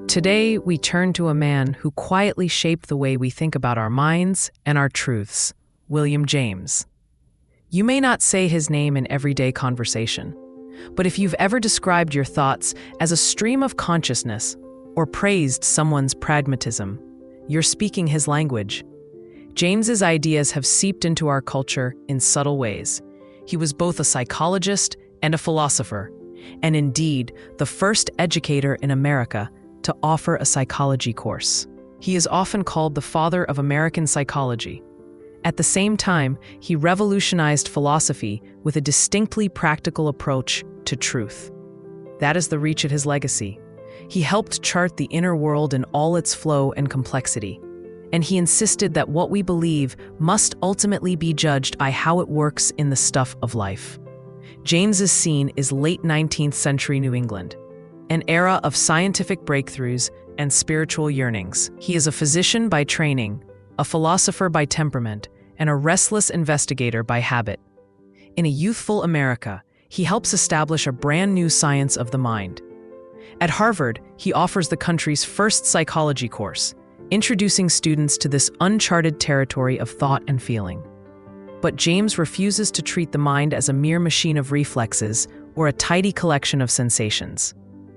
Today, we turn to a man who quietly shaped the way we think about our minds and our truths, William James. You may not say his name in everyday conversation, but if you've ever described your thoughts as a stream of consciousness or praised someone's pragmatism, you're speaking his language. James's ideas have seeped into our culture in subtle ways. He was both a psychologist and a philosopher, and indeed, the first educator in America to offer a psychology course. He is often called the father of American psychology. At the same time, he revolutionized philosophy with a distinctly practical approach to truth. That is the reach of his legacy. He helped chart the inner world in all its flow and complexity, and he insisted that what we believe must ultimately be judged by how it works in the stuff of life. James's scene is late 19th century New England, an era of scientific breakthroughs and spiritual yearnings. He is a physician by training, a philosopher by temperament, and a restless investigator by habit. In a youthful America, he helps establish a brand new science of the mind. At Harvard, he offers the country's first psychology course, introducing students to this uncharted territory of thought and feeling. But James refuses to treat the mind as a mere machine of reflexes or a tidy collection of sensations.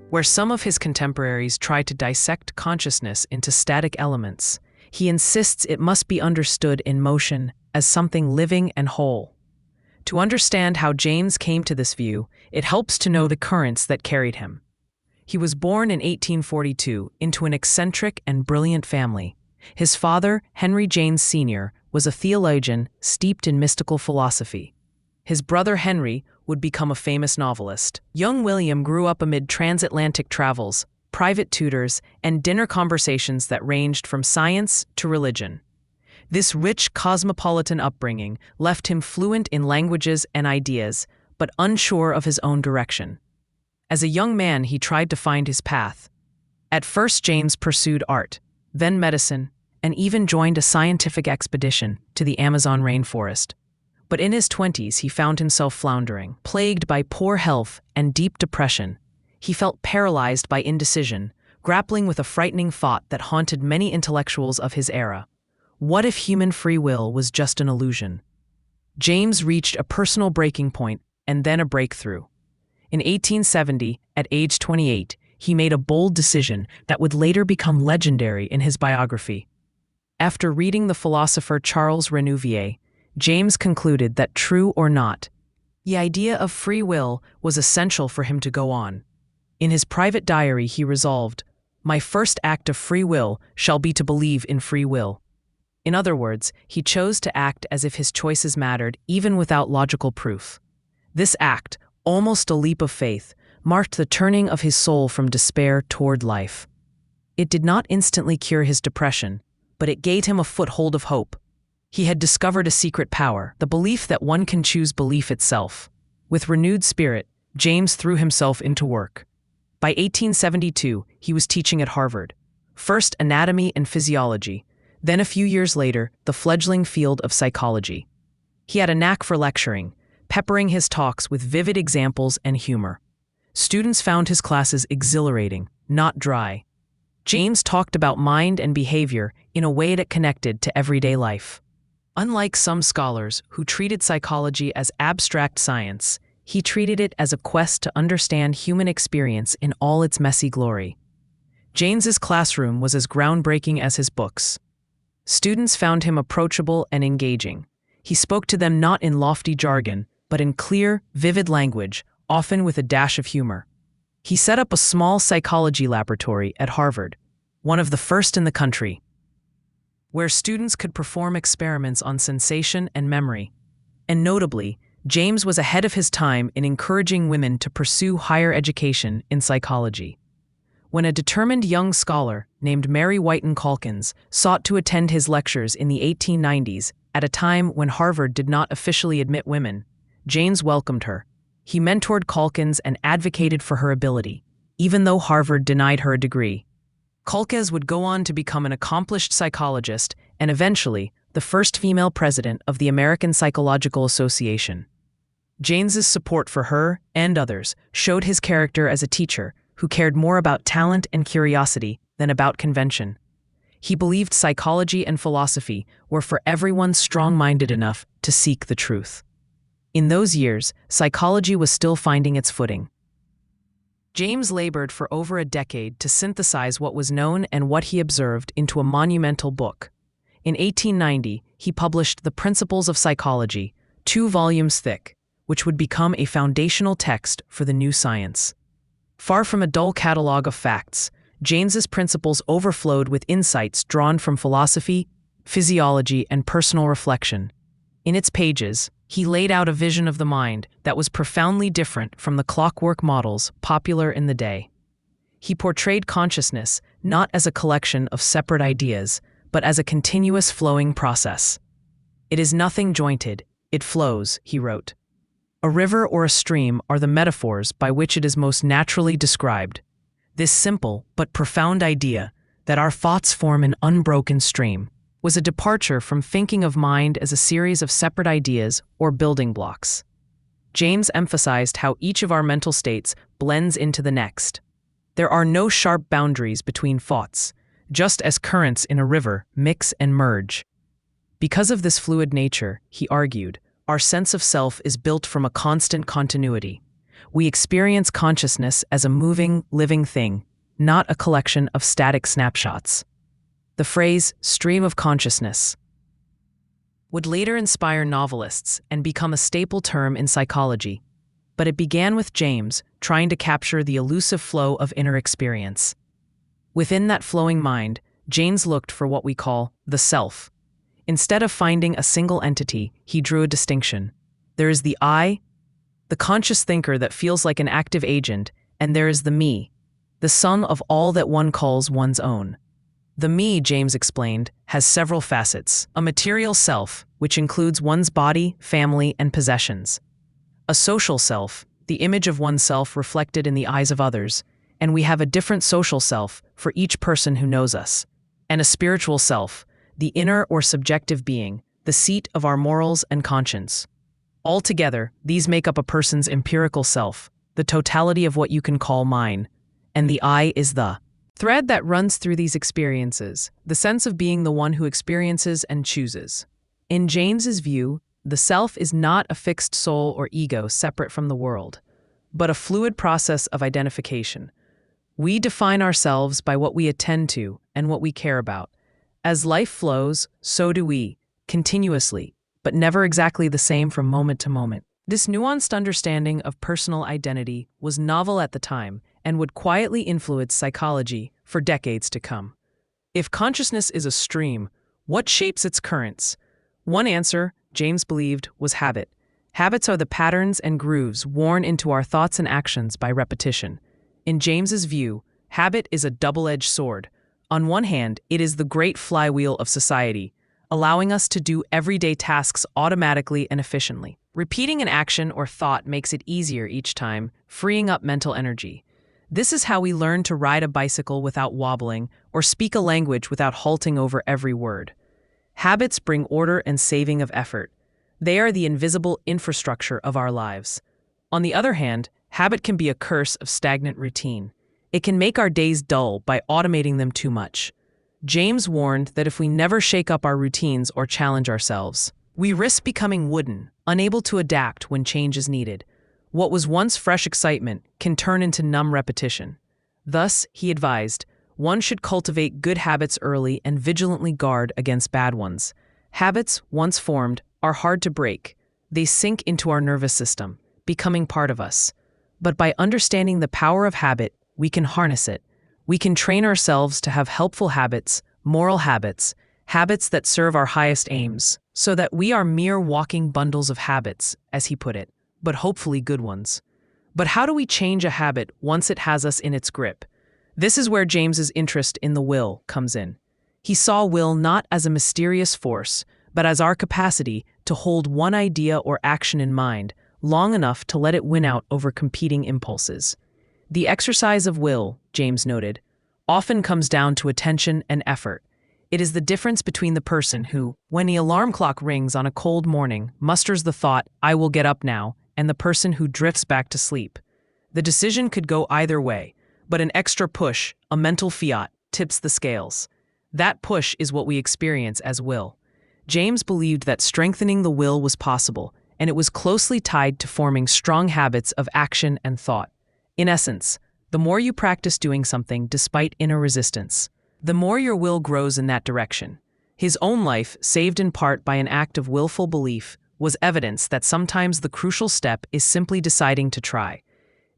Where some of his contemporaries try to dissect consciousness into static elements, he insists it must be understood in motion as something living and whole. To understand how James came to this view, it helps to know the currents that carried him. He was born in 1842 into an eccentric and brilliant family. His father, Henry James Sr., was a theologian steeped in mystical philosophy. His brother Henry would become a famous novelist. Young William grew up amid transatlantic travels, private tutors, and dinner conversations that ranged from science to religion. This rich cosmopolitan upbringing left him fluent in languages and ideas, but unsure of his own direction. As a young man, he tried to find his path. At first, James pursued art, then medicine, and even joined a scientific expedition to the Amazon rainforest. But in his 20s, he found himself floundering. Plagued by poor health and deep depression, he felt paralyzed by indecision, grappling with a frightening thought that haunted many intellectuals of his era. What if human free will was just an illusion? James reached a personal breaking point and then a breakthrough. In 1870, at age 28, he made a bold decision that would later become legendary in his biography. After reading the philosopher Charles Renouvier, James concluded that true or not, the idea of free will was essential for him to go on. In his private diary, he resolved, "My first act of free will shall be to believe in free will." In other words, he chose to act as if his choices mattered, even without logical proof. This act, almost a leap of faith, marked the turning of his soul from despair toward life. It did not instantly cure his depression, but it gave him a foothold of hope. He had discovered a secret power, the belief that one can choose belief itself. With renewed spirit, James threw himself into work. By 1872, he was teaching at Harvard, first anatomy and physiology, then a few years later, the fledgling field of psychology. He had a knack for lecturing, peppering his talks with vivid examples and humor. Students found his classes exhilarating, not dry. James talked about mind and behavior in a way that connected to everyday life. Unlike some scholars who treated psychology as abstract science, he treated it as a quest to understand human experience in all its messy glory. James's classroom was as groundbreaking as his books. Students found him approachable and engaging. He spoke to them not in lofty jargon, but in clear, vivid language, often with a dash of humor. He set up a small psychology laboratory at Harvard, one of the first in the country, where students could perform experiments on sensation and memory. And notably, James was ahead of his time in encouraging women to pursue higher education in psychology. When a determined young scholar named Mary Whiton Calkins sought to attend his lectures in the 1890s, at a time when Harvard did not officially admit women, James welcomed her. He mentored Calkins and advocated for her ability, even though Harvard denied her a degree. Calkins would go on to become an accomplished psychologist and eventually the first female president of the American Psychological Association. James's support for her and others showed his character as a teacher who cared more about talent and curiosity than about convention. He believed psychology and philosophy were for everyone strong-minded enough to seek the truth. In those years, psychology was still finding its footing. James labored for over a decade to synthesize what was known and what he observed into a monumental book. In 1890, he published The Principles of Psychology, 2 volumes thick, which would become a foundational text for the new science. Far from a dull catalogue of facts, James's principles overflowed with insights drawn from philosophy, physiology, and personal reflection. In its pages, he laid out a vision of the mind that was profoundly different from the clockwork models popular in the day. He portrayed consciousness not as a collection of separate ideas, but as a continuous flowing process. "It is nothing jointed, it flows," he wrote. "A river or a stream are the metaphors by which it is most naturally described. This simple but profound idea, that our thoughts form an unbroken stream, was a departure from thinking of mind as a series of separate ideas or building blocks." James emphasized how each of our mental states blends into the next. There are no sharp boundaries between thoughts, just as currents in a river mix and merge. Because of this fluid nature, he argued, our sense of self is built from a constant continuity. We experience consciousness as a moving, living thing, not a collection of static snapshots. The phrase, stream of consciousness, would later inspire novelists and become a staple term in psychology. But it began with James trying to capture the elusive flow of inner experience. Within that flowing mind, James looked for what we call the self. Instead of finding a single entity, he drew a distinction. There is the I, the conscious thinker that feels like an active agent, and there is the me, the sum of all that one calls one's own. The me, James explained, has several facets: a material self, which includes one's body, family, and possessions; a social self, the image of oneself reflected in the eyes of others, and we have a different social self for each person who knows us; and a spiritual self, the inner or subjective being, the seat of our morals and conscience. Altogether, these make up a person's empirical self, the totality of what you can call mine, and the I is the thread that runs through these experiences, the sense of being the one who experiences and chooses. In James's view, the self is not a fixed soul or ego separate from the world, but a fluid process of identification. We define ourselves by what we attend to and what we care about. As life flows, so do we, continuously, but never exactly the same from moment to moment. This nuanced understanding of personal identity was novel at the time and would quietly influence psychology for decades to come. If consciousness is a stream, what shapes its currents? One answer, James believed, was habit. Habits are the patterns and grooves worn into our thoughts and actions by repetition. In James's view, habit is a double-edged sword. On one hand, it is the great flywheel of society, allowing us to do everyday tasks automatically and efficiently. Repeating an action or thought makes it easier each time, freeing up mental energy. This is how we learn to ride a bicycle without wobbling or speak a language without halting over every word. Habits bring order and saving of effort. They are the invisible infrastructure of our lives. On the other hand, habit can be a curse of stagnant routine. It can make our days dull by automating them too much. James warned that if we never shake up our routines or challenge ourselves, we risk becoming wooden, unable to adapt when change is needed. What was once fresh excitement can turn into numb repetition. Thus, he advised, one should cultivate good habits early and vigilantly guard against bad ones. Habits, once formed, are hard to break. They sink into our nervous system, becoming part of us. But by understanding the power of habit, we can harness it. We can train ourselves to have helpful habits, moral habits, habits that serve our highest aims, so that we are mere walking bundles of habits, as he put it, but hopefully good ones. But how do we change a habit once it has us in its grip? This is where James's interest in the will comes in. He saw will not as a mysterious force, but as our capacity to hold one idea or action in mind long enough to let it win out over competing impulses. The exercise of will, James noted, often comes down to attention and effort. It is the difference between the person who, when the alarm clock rings on a cold morning, musters the thought, "I will get up now," and the person who drifts back to sleep. The decision could go either way, But an extra push, a mental fiat, tips the scales. That push is what we experience as will. James believed that strengthening the will was possible, and it was closely tied to forming strong habits of action and thought. In essence, the more you practice doing something despite inner resistance, the more your will grows in that direction. His own life, saved in part by an act of willful belief, was evidence that sometimes the crucial step is simply deciding to try.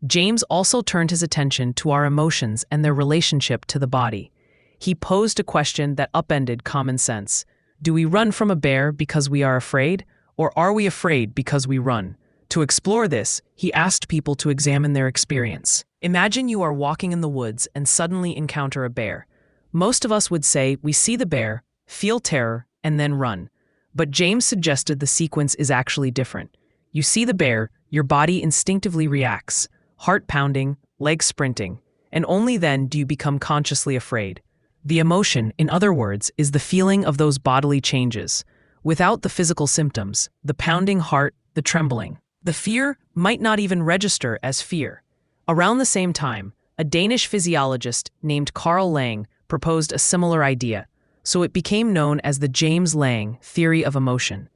James also turned his attention to our emotions and their relationship to the body. He posed a question that upended common sense. Do we run from a bear because we are afraid, or are we afraid because we run? To explore this, he asked people to examine their experience. Imagine you are walking in the woods and suddenly encounter a bear. Most of us would say we see the bear, feel terror, and then run. But James suggested the sequence is actually different. You see the bear, your body instinctively reacts, heart pounding, legs sprinting, and only then do you become consciously afraid. The emotion, in other words, is the feeling of those bodily changes. Without the physical symptoms, the pounding heart, the trembling. The fear might not even register as fear. Around the same time, a Danish physiologist named Carl Lang proposed a similar idea, so it became known as the James Lang theory of emotion.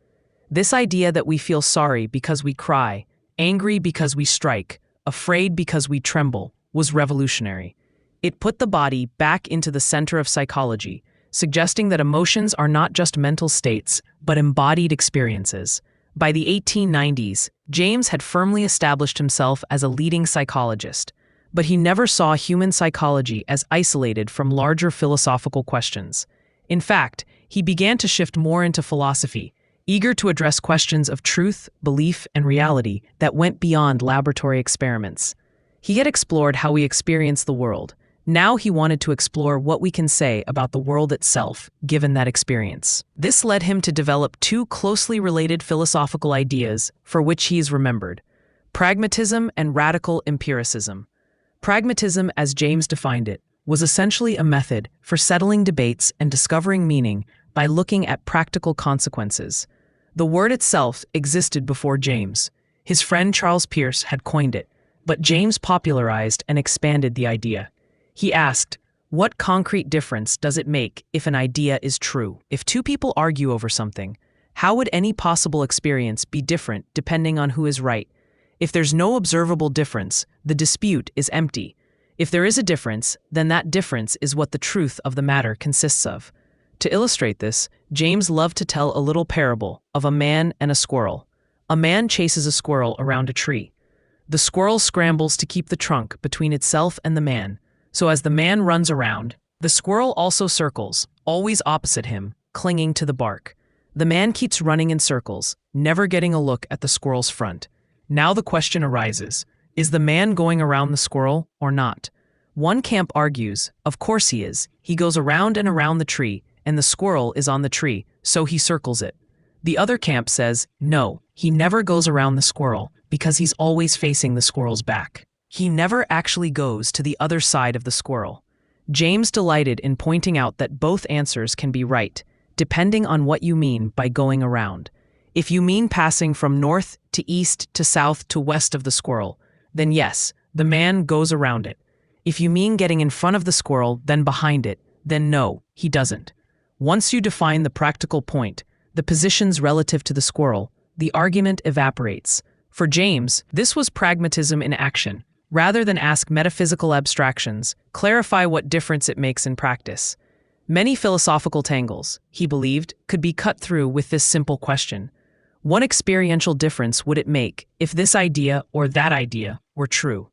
This idea that we feel sorry because we cry, angry because we strike, afraid because we tremble, was revolutionary. It put the body back into the center of psychology, suggesting that emotions are not just mental states, but embodied experiences. By the 1890s, James had firmly established himself as a leading psychologist, but he never saw human psychology as isolated from larger philosophical questions. In fact, he began to shift more into philosophy, eager to address questions of truth, belief, and reality that went beyond laboratory experiments. He had explored how we experience the world. Now he wanted to explore what we can say about the world itself, given that experience. This led him to develop two closely related philosophical ideas for which he is remembered: pragmatism and radical empiricism. Pragmatism, as James defined it, was essentially a method for settling debates and discovering meaning by looking at practical consequences. The word itself existed before James. His friend Charles Peirce had coined it, but James popularized and expanded the idea. He asked, what concrete difference does it make if an idea is true? If two people argue over something, how would any possible experience be different depending on who is right? If there's no observable difference, the dispute is empty. If there is a difference, then that difference is what the truth of the matter consists of. To illustrate this, James loved to tell a little parable of a man and a squirrel. A man chases a squirrel around a tree. The squirrel scrambles to keep the trunk between itself and the man. So as the man runs around, the squirrel also circles, always opposite him, clinging to the bark. The man keeps running in circles, never getting a look at the squirrel's front. Now the question arises, is the man going around the squirrel or not? One camp argues, of course he is. He goes around and around the tree, and the squirrel is on the tree, so he circles it. The other camp says, no, he never goes around the squirrel because he's always facing the squirrel's back. He never actually goes to the other side of the squirrel. James delighted in pointing out that both answers can be right, depending on what you mean by going around. If you mean passing from north to east to south to west of the squirrel, then yes, the man goes around it. If you mean getting in front of the squirrel, then behind it, then no, he doesn't. Once you define the practical point, the positions relative to the squirrel, the argument evaporates. For James, this was pragmatism in action. Rather than ask metaphysical abstractions, clarify what difference it makes in practice. Many philosophical tangles, he believed, could be cut through with this simple question. What experiential difference would it make if this idea or that idea were true?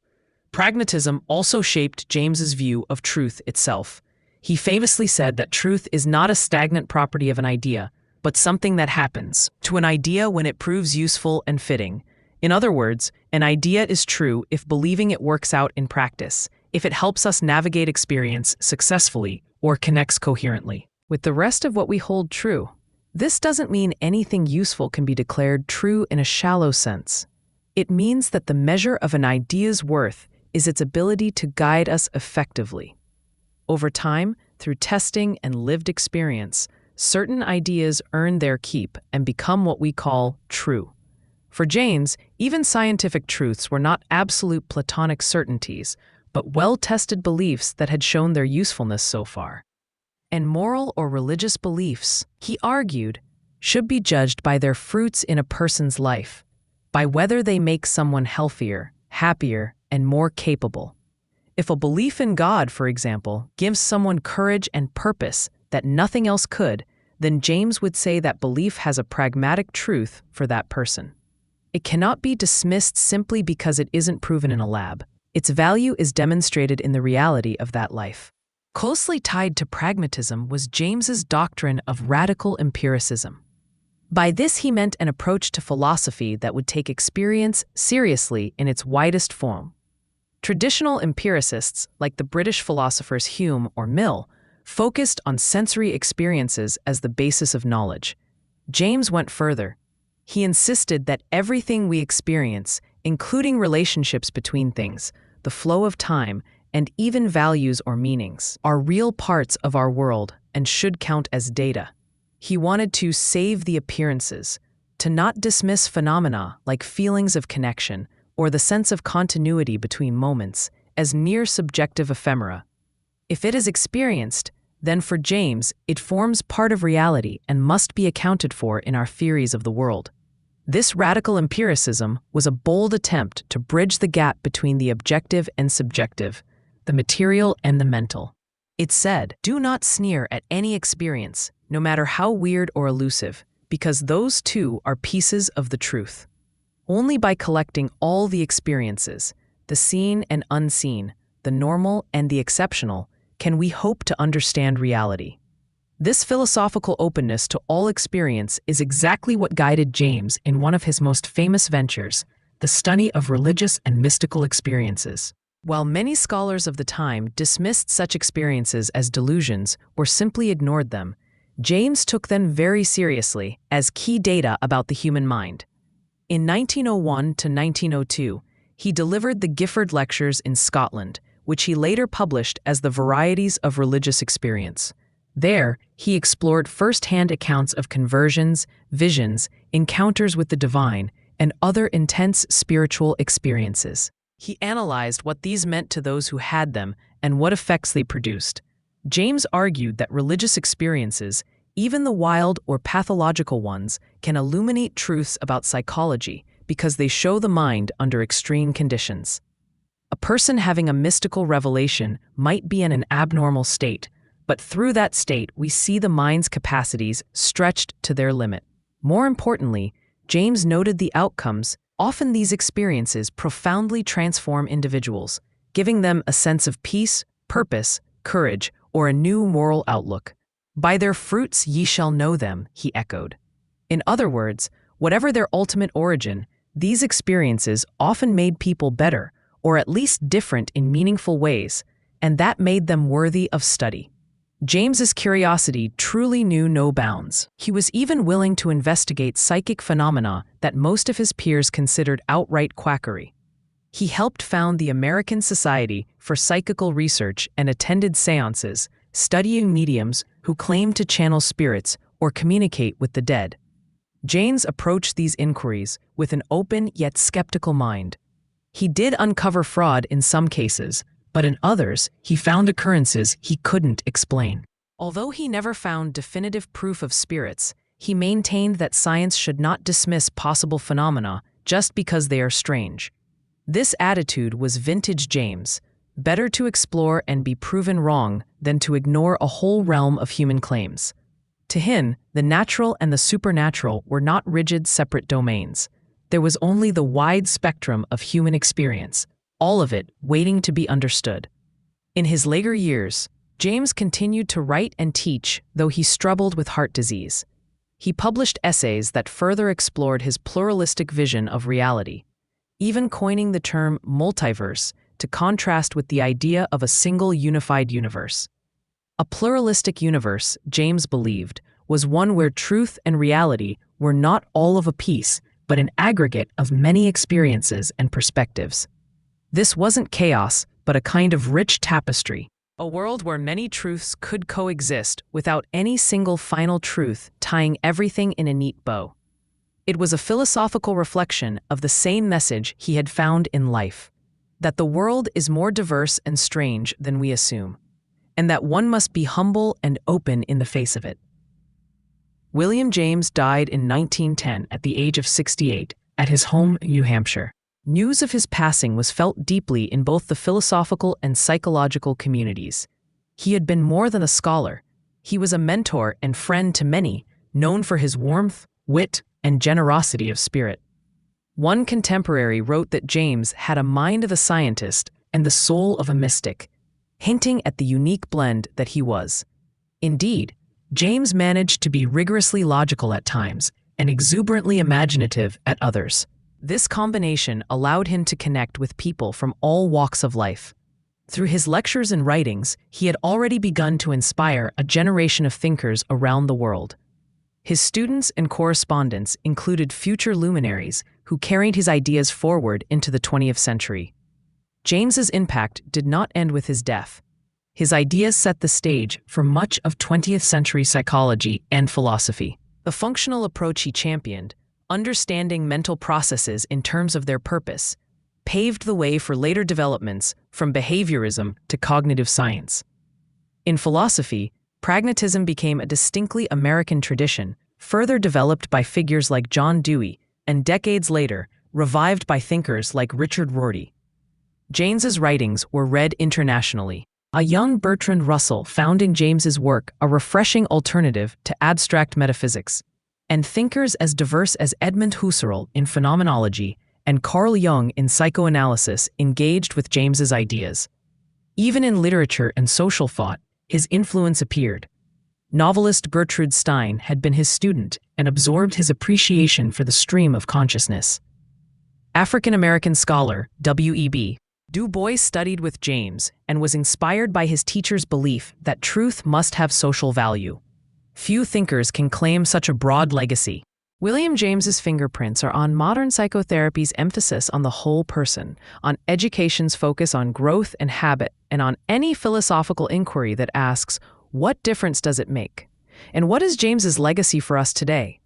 Pragmatism also shaped James's view of truth itself. He famously said that truth is not a stagnant property of an idea, but something that happens to an idea when it proves useful and fitting. In other words, an idea is true if believing it works out in practice, if it helps us navigate experience successfully or connects coherently with the rest of what we hold true. This doesn't mean anything useful can be declared true in a shallow sense. It means that the measure of an idea's worth is its ability to guide us effectively. Over time, through testing and lived experience, certain ideas earn their keep and become what we call true. For James, even scientific truths were not absolute Platonic certainties, but well-tested beliefs that had shown their usefulness so far. And moral or religious beliefs, he argued, should be judged by their fruits in a person's life, by whether they make someone healthier, happier, and more capable. If a belief in God, for example, gives someone courage and purpose that nothing else could, then James would say that belief has a pragmatic truth for that person. It cannot be dismissed simply because it isn't proven in a lab. Its value is demonstrated in the reality of that life. Closely tied to pragmatism was James's doctrine of radical empiricism. By this he meant an approach to philosophy that would take experience seriously in its widest form. Traditional empiricists, like the British philosophers Hume or Mill, focused on sensory experiences as the basis of knowledge. James went further. He insisted that everything we experience, including relationships between things, the flow of time, and even values or meanings, are real parts of our world and should count as data. He wanted to save the appearances, to not dismiss phenomena like feelings of connection or the sense of continuity between moments as mere subjective ephemera. If it is experienced, then for James, it forms part of reality and must be accounted for in our theories of the world. This radical empiricism was a bold attempt to bridge the gap between the objective and subjective, the material and the mental. It said, "Do not sneer at any experience, no matter how weird or elusive, because those too are pieces of the truth. Only by collecting all the experiences, the seen and unseen, the normal and the exceptional, can we hope to understand reality." This philosophical openness to all experience is exactly what guided James in one of his most famous ventures, the study of religious and mystical experiences. While many scholars of the time dismissed such experiences as delusions or simply ignored them, James took them very seriously as key data about the human mind. In 1901 to 1902, he delivered the Gifford Lectures in Scotland, which he later published as The Varieties of Religious Experience. There, he explored first-hand accounts of conversions, visions, encounters with the divine, and other intense spiritual experiences. He analyzed what these meant to those who had them and what effects they produced. James argued that religious experiences, even the wild or pathological ones, can illuminate truths about psychology because they show the mind under extreme conditions. A person having a mystical revelation might be in an abnormal state, but through that state we see the mind's capacities stretched to their limit. More importantly, James noted the outcomes. Often these experiences profoundly transform individuals, giving them a sense of peace, purpose, courage, or a new moral outlook. "By their fruits ye shall know them," he echoed. In other words, whatever their ultimate origin, these experiences often made people better, or at least different in meaningful ways, and that made them worthy of study. James's curiosity truly knew no bounds. He was even willing to investigate psychic phenomena that most of his peers considered outright quackery. He helped found the American Society for Psychical Research and attended seances, studying mediums who claimed to channel spirits or communicate with the dead. James approached these inquiries with an open yet skeptical mind. He did uncover fraud in some cases, but in others, he found occurrences he couldn't explain. Although he never found definitive proof of spirits, he maintained that science should not dismiss possible phenomena just because they are strange. This attitude was vintage James. Better to explore and be proven wrong than to ignore a whole realm of human claims. To him, the natural and the supernatural were not rigid separate domains. There was only the wide spectrum of human experience, all of it waiting to be understood. In his later years, James continued to write and teach, though he struggled with heart disease. He published essays that further explored his pluralistic vision of reality, even coining the term multiverse to contrast with the idea of a single unified universe. A pluralistic universe, James believed, was one where truth and reality were not all of a piece, but an aggregate of many experiences and perspectives. This wasn't chaos, but a kind of rich tapestry. A world where many truths could coexist without any single final truth tying everything in a neat bow. It was a philosophical reflection of the same message he had found in life. that the world is more diverse and strange than we assume, and that one must be humble and open in the face of it. William James died in 1910 at the age of 68 at his home in New Hampshire. News of his passing was felt deeply in both the philosophical and psychological communities. He had been more than a scholar. He was a mentor and friend to many, known for his warmth, wit, and generosity of spirit. One contemporary wrote that James had a mind of a scientist and the soul of a mystic, hinting at the unique blend that he was. Indeed, James managed to be rigorously logical at times and exuberantly imaginative at others. This combination allowed him to connect with people from all walks of life. Through his lectures and writings, he had already begun to inspire a generation of thinkers around the world. His students and correspondents included future luminaries who carried his ideas forward into the 20th century. James's impact did not end with his death. His ideas set the stage for much of 20th century psychology and philosophy. The functional approach he championed, understanding mental processes in terms of their purpose, paved the way for later developments from behaviorism to cognitive science. In philosophy, pragmatism became a distinctly American tradition, further developed by figures like John Dewey, and decades later, revived by thinkers like Richard Rorty. James's writings were read internationally. A young Bertrand Russell found in James's work a refreshing alternative to abstract metaphysics, and thinkers as diverse as Edmund Husserl in phenomenology and Carl Jung in psychoanalysis engaged with James's ideas. Even in literature and social thought, his influence appeared. Novelist Gertrude Stein had been his student and absorbed his appreciation for the stream of consciousness. African-American scholar W.E.B. Du Bois studied with James and was inspired by his teacher's belief that truth must have social value. Few thinkers can claim such a broad legacy. William James's fingerprints are on modern psychotherapy's emphasis on the whole person, on education's focus on growth and habit, and on any philosophical inquiry that asks, what difference does it make? And what is James's legacy for us today?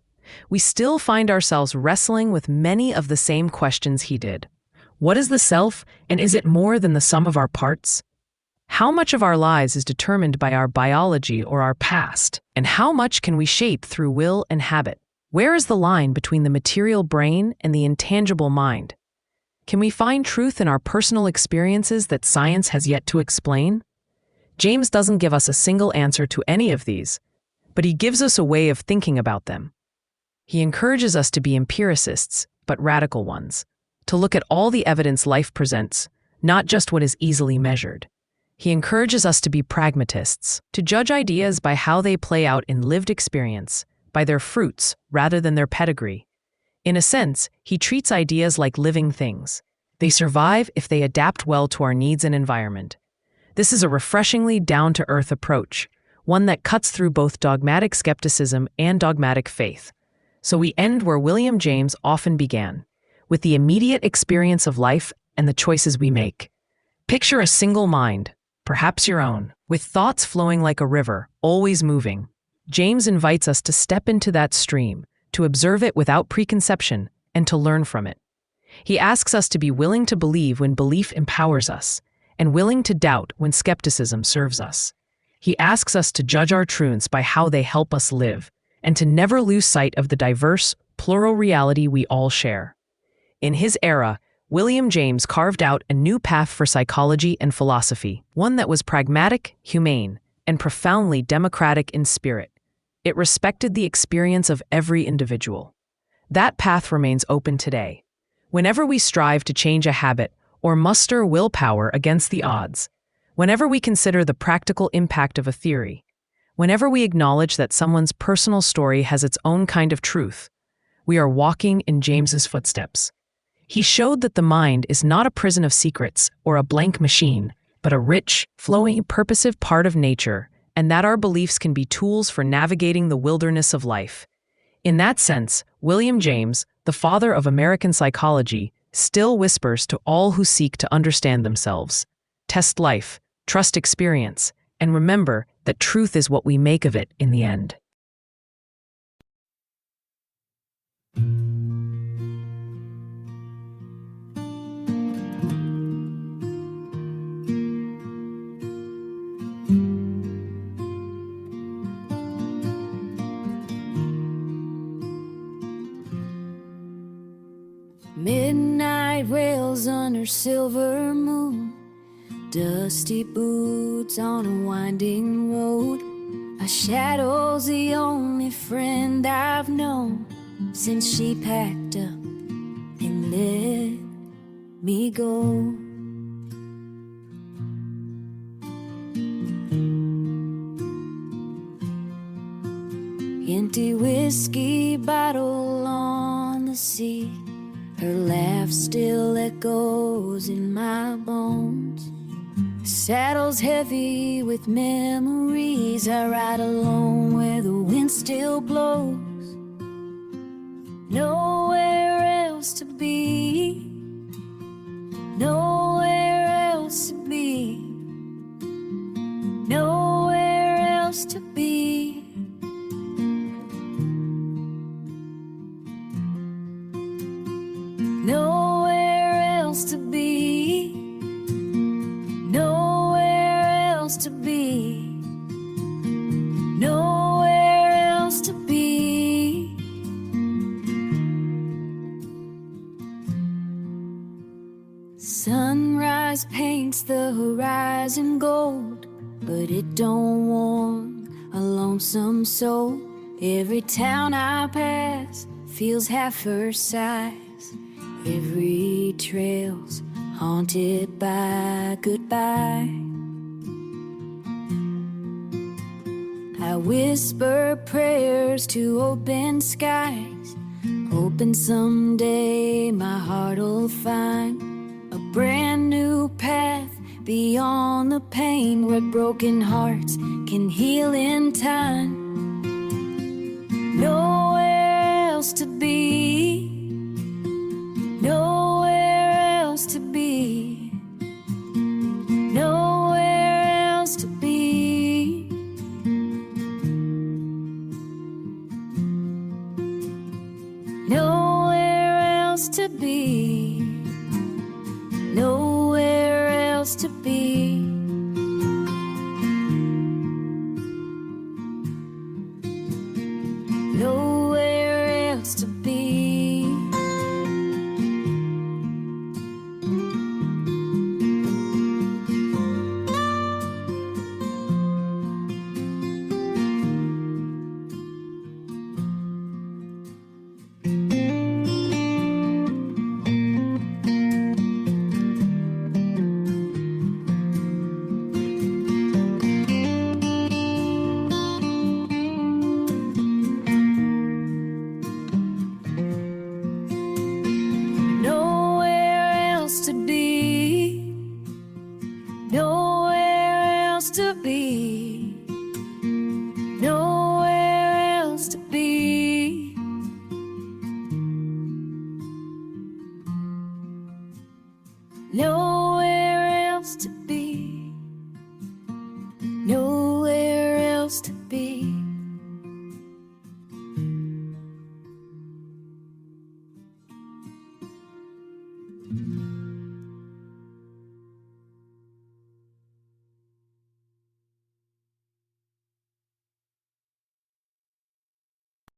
We still find ourselves wrestling with many of the same questions he did. What is the self, and is it more than the sum of our parts? How much of our lives is determined by our biology or our past, and how much can we shape through will and habit? Where is the line between the material brain and the intangible mind? Can we find truth in our personal experiences that science has yet to explain? James doesn't give us a single answer to any of these, but he gives us a way of thinking about them. He encourages us to be empiricists, but radical ones, to look at all the evidence life presents, not just what is easily measured. He encourages us to be pragmatists, to judge ideas by how they play out in lived experience, by their fruits rather than their pedigree. In a sense, he treats ideas like living things. They survive if they adapt well to our needs and environment. This is a refreshingly down-to-earth approach, one that cuts through both dogmatic skepticism and dogmatic faith. So we end where William James often began, with the immediate experience of life and the choices we make. Picture a single mind, perhaps your own, with thoughts flowing like a river, always moving. James invites us to step into that stream, to observe it without preconception, and to learn from it. He asks us to be willing to believe when belief empowers us, and willing to doubt when skepticism serves us. He asks us to judge our truths by how they help us live, and to never lose sight of the diverse, plural reality we all share. In his era, William James carved out a new path for psychology and philosophy, one that was pragmatic, humane, and profoundly democratic in spirit. It respected the experience of every individual. That path remains open today. Whenever we strive to change a habit or muster willpower against the odds, whenever we consider the practical impact of a theory, whenever we acknowledge that someone's personal story has its own kind of truth, we are walking in James's footsteps. He showed that the mind is not a prison of secrets or a blank machine, but a rich, flowing, purposive part of nature, and that our beliefs can be tools for navigating the wilderness of life. In that sense, William James, the father of American psychology, still whispers to all who seek to understand themselves. Test life, trust experience, and remember that truth is what we make of it in the end. rails under silver moon, dusty boots on a winding road. A shadow's the only friend I've known since she packed up and let me go. Empty whiskey bottle on the seat, her laugh still echoes in my bones. The saddle's heavy with memories. I ride alone where the wind still blows. Nowhere else to be, nowhere else to be, nowhere else to be. Nowhere else to be, nowhere else to be, nowhere else to be. Sunrise paints the horizon gold, but it don't warm a lonesome soul. Every town I pass feels half her size. Every trail's haunted by goodbye. I whisper prayers to open skies, hoping someday my heart'll find a brand new path beyond the pain, where broken hearts can heal in time. Nowhere else to be, nowhere else to be, nowhere else to be. Nowhere else to be, nowhere else to be. Nowhere else to be. To be, nowhere else to be, nowhere else to be. Nowhere else to be, nowhere else to be.